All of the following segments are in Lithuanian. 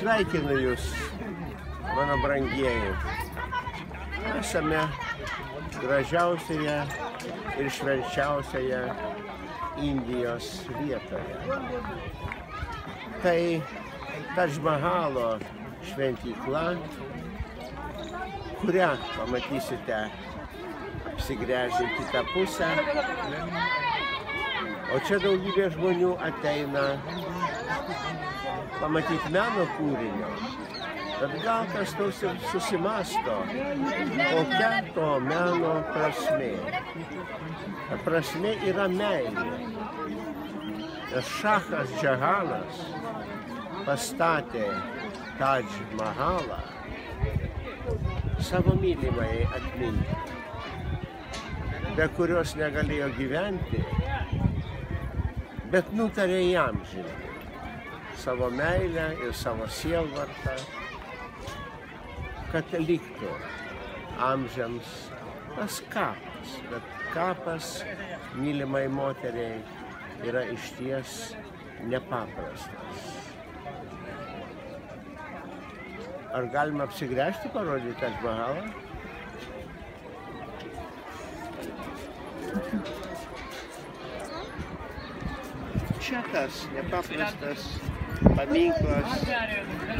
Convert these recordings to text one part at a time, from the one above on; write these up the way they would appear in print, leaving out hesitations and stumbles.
Sveikinu Jūs, mano brangieji. Esame gražiausioje ir švenčiausioje Indijos vietoje. Tai Tadž Mahalo šventykla, kurią pamatysite apsigręžę į kitą pusę. O čia daugybė žmonių ateina pamatyti meno kūrinio. Bet gal kas nors ir susimąsto, kokia to meno prasmė. Ta prasmė yra meilė. Nes Šachas Džahanas pastatė Tadž Mahalą savo mylimai atminti, be kurios negalėjo gyventi, bet nutarė įamžinti savo meilę ir savo sielvartą, kad liktų amžiams tas kapas. Bet kapas mylimai moteriai yra išties nepaprastas. Ar galima apsigręžti, parodyti Tadž Mahalą? Čia tas nepaprastas paminklas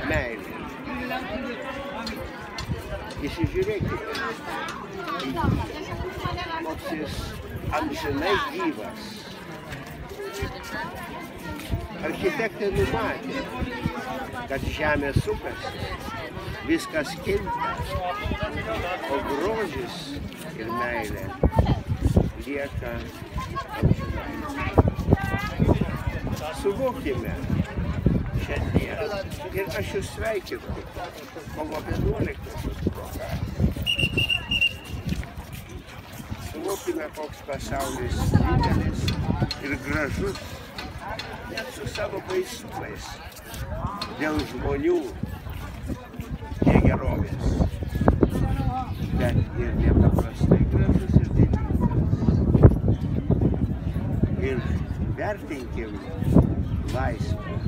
meilei. Įsižiūrėkite, koks jis amžinai gyvas. Architektai numatė, kad žemė sukasi, viskas kinta, o grožis ir meilė lieka amžinai. Suvokime šiandien ir aš Jūs sveikinu kovo 11 proga. Suvokime, koks pasaulis didelis ir gražus, net su savo baisumais, dėl žmonių negerovės, bet ir nepaprastai gražus ir didingas. Ir vertinkim laisvę,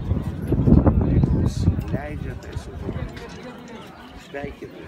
kuri mums leidžia tai suvokti. Sveikinu.